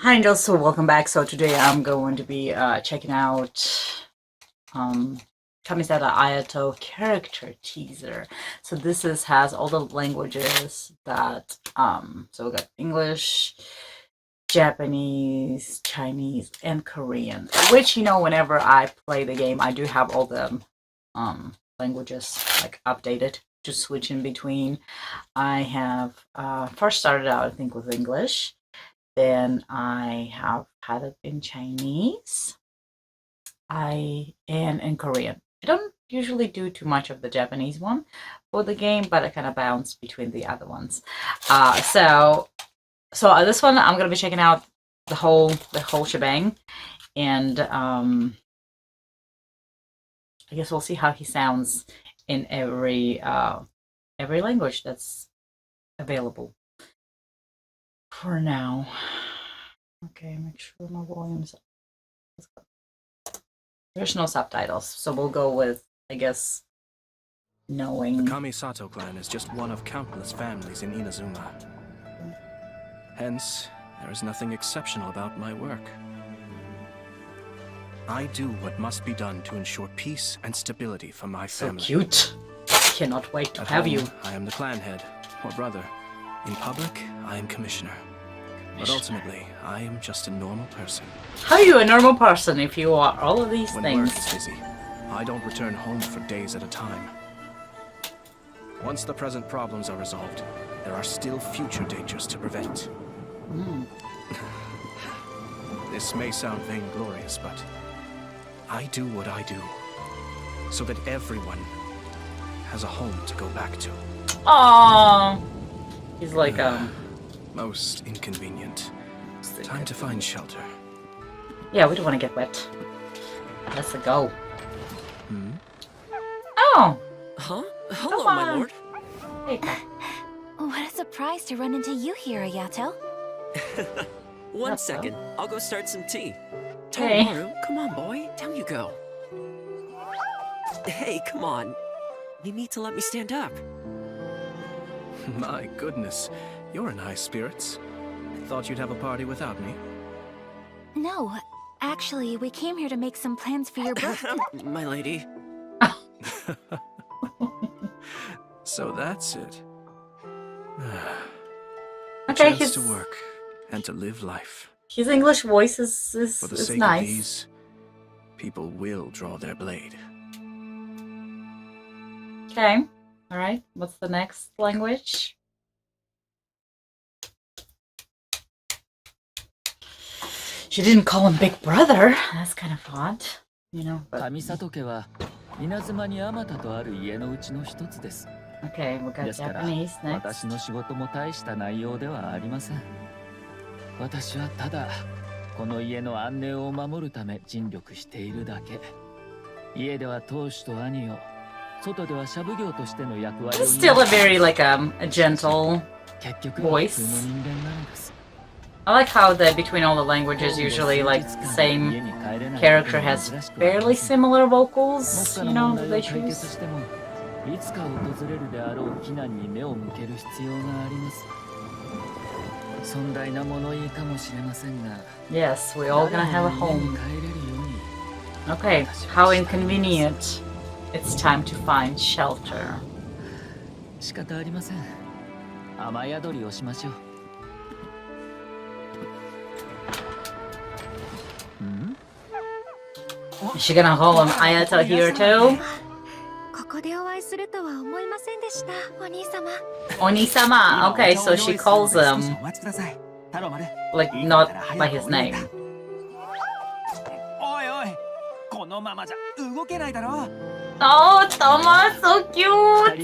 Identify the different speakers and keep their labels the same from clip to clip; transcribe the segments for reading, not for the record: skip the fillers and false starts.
Speaker 1: Hi Angels, so welcome back. So today I'm going to be checking out 𝐀𝐲𝐚𝐭𝐨 𝐒𝐖𝐄𝐓 character teaser. So this has all the languages that so we got English, Japanese, Chinese, and Korean, which, you know, whenever I play the game I do have all the languages like updated to switch in between. I have first started out I think with English. Then I have had it in Chinese, and in Korean. I don't usually do too much of the Japanese one for the game, but I kind of bounce between the other ones. So this one I'm gonna be checking out the whole shebang, and I guess we'll see how he sounds in every language that's available for now. Okay, make sure my volume's up. Let's go. There's no subtitles, so we'll go with, I guess, knowing.
Speaker 2: The Kamisato clan is just one of countless families in Inazuma. Hence, there is nothing exceptional about my work. I do what must be done to ensure peace and stability for my family.
Speaker 1: So cute. Cannot wait to have you.
Speaker 2: I am the clan head, or brother. In public, I am commissioner. But ultimately, I am just a normal person.
Speaker 1: How are you a normal person if you are all of these
Speaker 2: when
Speaker 1: things?
Speaker 2: Work is busy, I don't return home for days at a time. Once the present problems are resolved, there are still future dangers to prevent. This may sound vainglorious, but I do what I do so that everyone has a home to go back to.
Speaker 1: Aww. He's like
Speaker 2: most inconvenient. Time to find shelter.
Speaker 1: Yeah, we don't want to get wet. Let's go. Oh.
Speaker 3: Huh? Hello, my lord.
Speaker 1: Hey.
Speaker 4: What a surprise to run into you here, Ayato.
Speaker 3: One second. I'll go start some tea.
Speaker 1: Hey.
Speaker 3: Tomaru, come on, boy. Down you go. Hey, come on. You need to let me stand up.
Speaker 2: My goodness, you're in high spirits. Thought you'd have a party without me?
Speaker 4: No, actually, we came here to make some plans for your birthday.
Speaker 3: My lady.
Speaker 2: So that's it.
Speaker 1: Okay,
Speaker 2: Chance to work and to live life.
Speaker 1: His English voice is
Speaker 2: for the sake
Speaker 1: nice.
Speaker 2: Of these, people will draw their blade.
Speaker 1: Okay. All right. What's the next language? She didn't call him Big Brother. That's kind of odd, you know. But... Okay, we got Japanese next. It's still a very like a gentle voice. I like how between all the languages usually like the same character has fairly similar vocals, you know, that they choose. Yes, we're all gonna have a home. Okay, how inconvenient. It's time to find shelter. Is she gonna call him Ayato here too? Oni-sama. Okay, so she calls him like not by his name. Oh, Toma, so cute!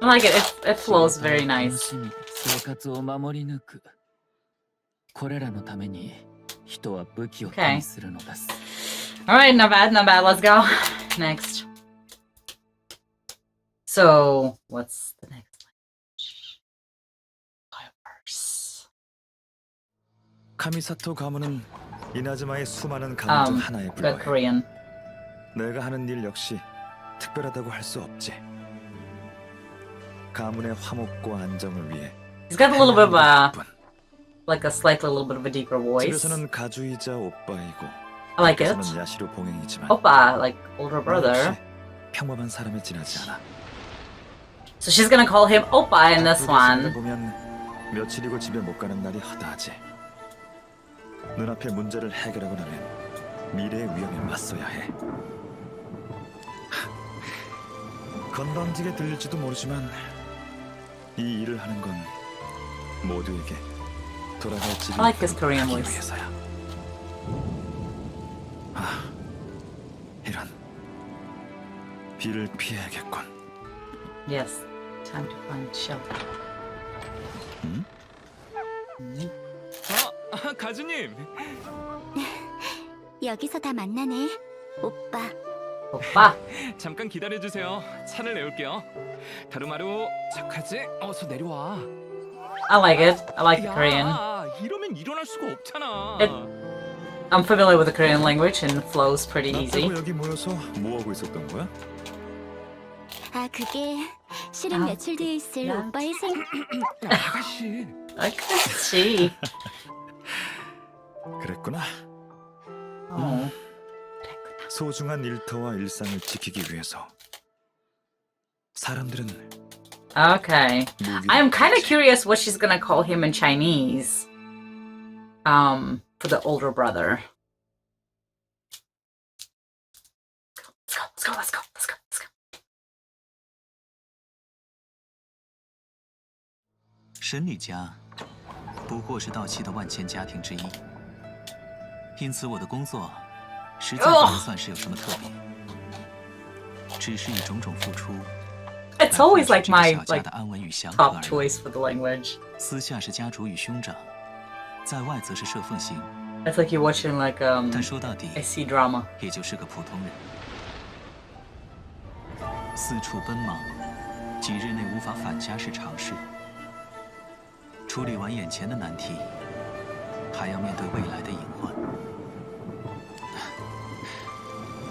Speaker 1: I like it. It flows very nice. Okay. Alright, not bad, not bad. Let's go. Next. So, what's the next language? Verse.
Speaker 5: 카미사토 가문은 이나즈마의 수많은 가문 중 하나에
Speaker 1: good
Speaker 5: 불과해.
Speaker 1: Korean.
Speaker 5: 내가 하는 일 역시 특별하다고 할 수 없지. 가문의 화목과 안정을 위해
Speaker 1: He's got a little bit of a,
Speaker 5: 뿐.
Speaker 1: like a slightly little bit of a deeper voice.
Speaker 5: 집에서는 가주이자 오빠이고
Speaker 1: I like it.
Speaker 5: 밖에서는 야시로 봉행이지만
Speaker 1: Oppa, like older
Speaker 5: 나
Speaker 1: brother.
Speaker 5: 역시 평범한 사람에 지나지 않아.
Speaker 1: So she's gonna call him Oppa in this
Speaker 5: 바쁘게 살다
Speaker 1: one.
Speaker 5: 보면 며칠이고 집에 못 가는 날이 허다하지. 눈앞의 문제를 해결하고 나면 미래의 위험에 맞서야 해. 건방지게 들릴지도 모르지만 이 일을 하는 건 모두에게 돌아갈 집이
Speaker 1: I like his Korean
Speaker 5: 가기
Speaker 1: voice.
Speaker 5: 위해서야. 아, 이런 비를 피해야겠군.
Speaker 1: Yes. Time to find shelter.
Speaker 2: 가주님.
Speaker 4: 여기서 다 만나네. 오빠.
Speaker 1: Oppa.
Speaker 2: 잠깐 기다려주세요. 차를 내올게요. 다루마루, 착하지? 어서 내려와.
Speaker 1: I like it. I like the Korean.
Speaker 2: 이러면 일어날 수가 없잖아.
Speaker 1: I'm familiar with the Korean language and it flows pretty
Speaker 5: 나
Speaker 1: easy.
Speaker 5: 빼고 여기 모여서 뭐 하고 있었던 거야?
Speaker 4: 아, 그게 실은
Speaker 1: 아,
Speaker 4: 며칠 뒤에 있을
Speaker 1: 야.
Speaker 4: 오빠의 생...
Speaker 2: 아가씨.
Speaker 1: I can see.
Speaker 5: 그랬구나.
Speaker 1: Oh.
Speaker 5: 소중한 일터와 일상을 지키기 위해서 사람들은
Speaker 1: Okay.
Speaker 5: 무기를
Speaker 1: I'm kind of
Speaker 5: 가지지.
Speaker 1: curious what she's gonna call him in Chinese. For the older brother. Let's go, let's go, let's go, let's go.
Speaker 6: 神女家不过是到期的万千家庭之一，因此我的工作实在不能算是有什么特别，只是以种种付出
Speaker 1: It's always like
Speaker 6: 来
Speaker 1: my
Speaker 6: 换取这个小家
Speaker 1: like
Speaker 6: 的安稳与祥和
Speaker 1: top
Speaker 6: 而已。
Speaker 1: choice for the language.
Speaker 6: 私下是家主与兄长，在外则是社奉行。
Speaker 1: It's like you're watching like
Speaker 6: 但说到底，
Speaker 1: a C drama.
Speaker 6: 也就是个普通人，四处奔忙，几日内无法返家是常事。处理完眼前的难题，还要面对未来的隐患。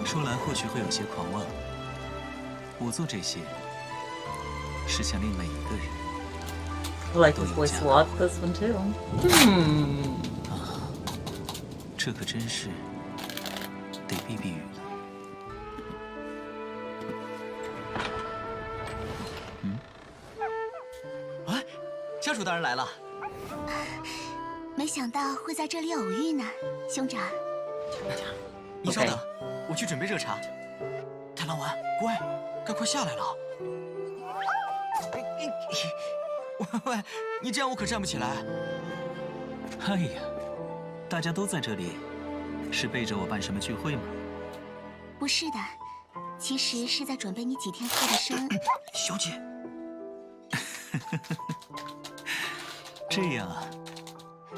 Speaker 6: 说来或许会有些狂妄，我做这些是想令每一个人
Speaker 1: I like this voice a lot. This one too. Hmm.
Speaker 6: 这可真是得避避雨了。哎，家主大人来了。
Speaker 4: 没想到会在这里偶遇呢，兄长。
Speaker 6: 你稍等，我去准备热茶。太郎丸，乖，该快下来了。喂，你这样我可站不起来。哎呀，大家都在这里，是背着我办什么聚会吗？
Speaker 4: 不是的，其实是在准备你几天后的生。
Speaker 6: 小姐，这样啊，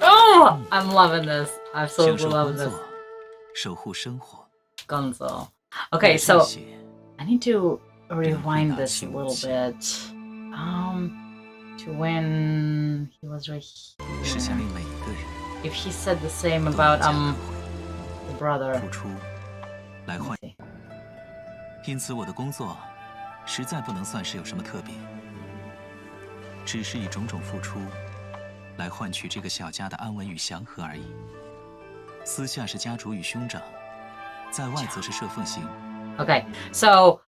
Speaker 1: Oh, I'm loving this. I'm
Speaker 6: 享
Speaker 1: so
Speaker 6: 受
Speaker 1: loving
Speaker 6: 工作
Speaker 1: this.，
Speaker 6: 守护生活。
Speaker 1: Gonzo. Okay,
Speaker 6: 这
Speaker 1: so
Speaker 6: 些
Speaker 1: I need to rewind
Speaker 6: Don't
Speaker 1: this a
Speaker 6: be
Speaker 1: little
Speaker 6: naughty.
Speaker 1: bit. To when he was right
Speaker 6: 是想
Speaker 1: here.
Speaker 6: 令每一个人
Speaker 1: If he said the same
Speaker 6: 都
Speaker 1: about
Speaker 6: 有家可回，
Speaker 1: the brother.
Speaker 6: 付出来
Speaker 1: Let
Speaker 6: 换
Speaker 1: me。see.
Speaker 6: 因此我的工作实在不能算是有什么特别，只是以种种付出来换取这个小家的安稳与祥和而已。私下是家主与兄长，在外则是社奉行。
Speaker 1: Okay, so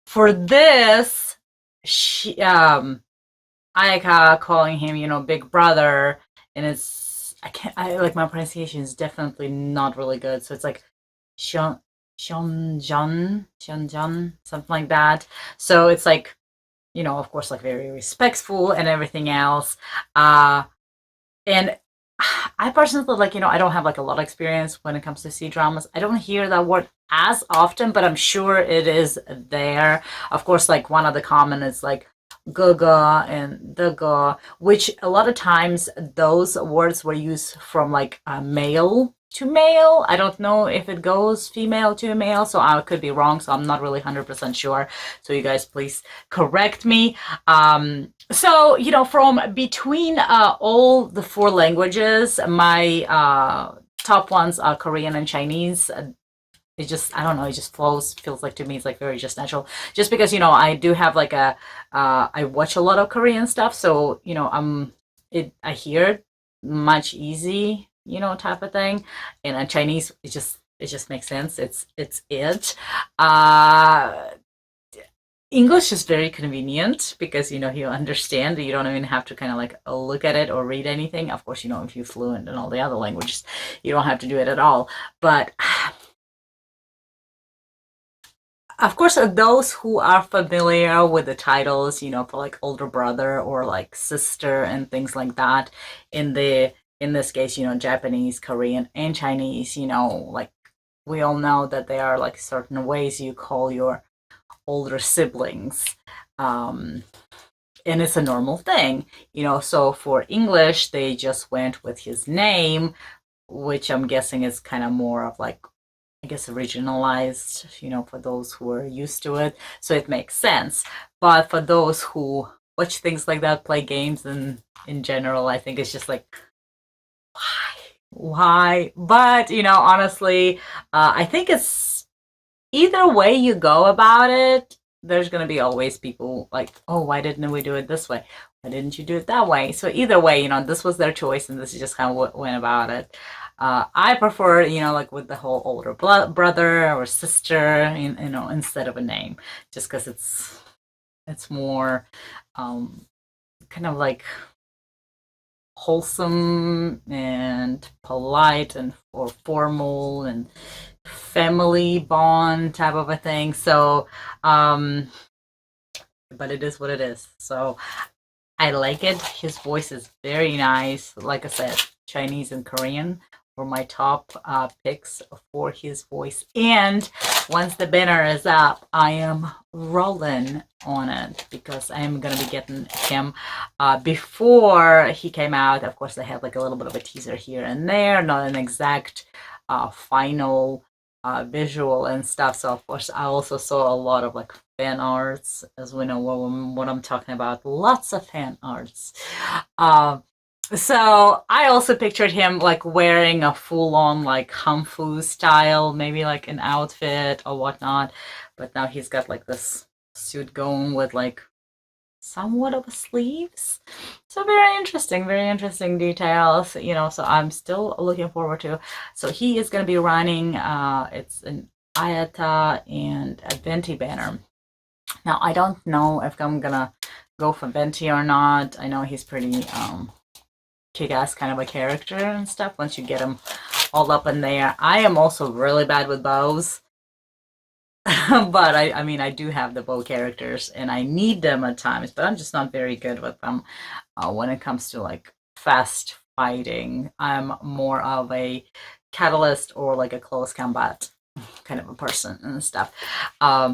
Speaker 1: for this, she Ayaka calling him, big brother, and I like my pronunciation is definitely not really good. So it's like Shonjan, something like that. So it's like, of course, like very respectful and everything else. And I personally like, I don't have like a lot of experience when it comes to C-dramas. I don't hear that word as often, but I'm sure it is there. Of course, like one of the common is like 𝐿 and 𝐿, which a lot of times those words were used from like male to male. I don't know if it goes female to male, so I could be wrong, so I'm not really 100% sure. So you guys please correct me. So, you know, from between all the 4 languages, my top ones are Korean and Chinese. It just, I don't know, it just flows, feels like to me, it's like very just natural. Just because, you know, I do have like I watch a lot of Korean stuff, so, you know, I hear it much easy, you know, type of thing. And Chinese, it just makes sense. It's it. English is very convenient because, you know, you understand. You don't even have to kind of like look at it or read anything. Of course, you know, if you're fluent in all the other languages, you don't have to do it at all. But of course, those who are familiar with the titles, you know, for like older brother or like sister and things like that, in this case, you know, Japanese, Korean, and Chinese, you know, like we all know that there are like certain ways you call your older siblings. And it's a normal thing, you know. So for English, they just went with his name, which I'm guessing is kind of more of like, I guess, originalized, you know, for those who are used to it. So it makes sense. But for those who watch things like that, play games, and in general, I think it's just like, why? But, you know, honestly, I think it's either way you go about it, there's going to be always people like, oh, why didn't we do it this way? Why didn't you do it that way? So either way, you know, this was their choice, and this is just kind of what went about it. I prefer, you know, like with the whole older brother or sister, you know, instead of a name, just because it's more kind of like wholesome and polite and or formal and family bond type of a thing. So, but it is what it is. So I like it. His voice is very nice. Like I said, Chinese and Korean were my top picks for his voice. And once the banner is up, I am rolling on it because I am going to be getting him before he came out. Of course, they had like a little bit of a teaser here and there, not an exact final visual and stuff. So of course, I also saw a lot of like fan arts, as we know what I'm talking about. Lots of fan arts. So I also pictured him like wearing a full-on like Kung Fu style, maybe like an outfit or whatnot. But now he's got like this suit going with like somewhat of a sleeves. So very interesting details, you know. So I'm still looking forward to. So he is going to be running, it's an Ayata and a Venti banner. Now I don't know if I'm gonna go for Venti or not. I know he's pretty kick-ass kind of a character and stuff once you get him all up in there. I am also really bad with bows. But I mean, I do have the bow characters and I need them at times, but I'm just not very good with them when it comes to like fast fighting. I'm more of a catalyst or like a close combat kind of a person and stuff.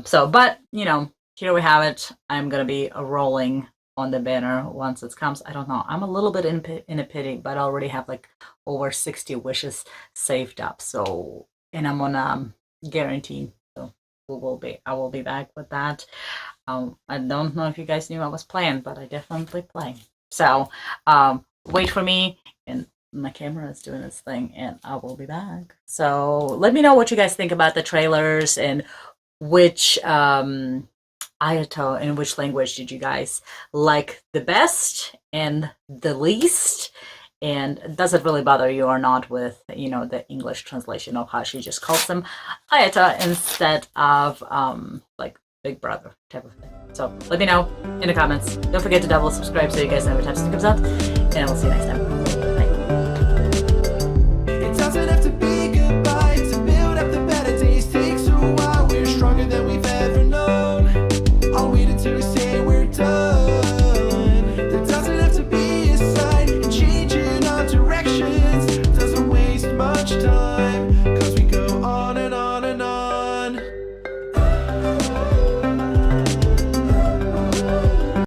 Speaker 1: So, but you know, here we have it. I'm gonna be rolling on the banner once it comes. I don't know. I'm a little bit in a pity, but I already have like over 60 wishes saved up. So, and I'm on guarantee. So I will be back with that. I don't know if you guys knew I was playing, but I definitely play. So wait for me, and my camera is doing its thing, and I will be back. So let me know what you guys think about the trailers and which Ayato, in which language did you guys like the best and the least? And does it really bother you or not with, you know, the English translation of how she just calls them Ayata instead of like Big Brother type of thing? So let me know in the comments. Don't forget to double subscribe so you guys know every time something comes out. And I will see you next time. Bye.
Speaker 7: It doesn't have to be goodbye to build up the better days. Takes a while. We're stronger than we've ever known. All we need to say we're done. There doesn't have to be a sign. Changing our directions doesn't waste much time.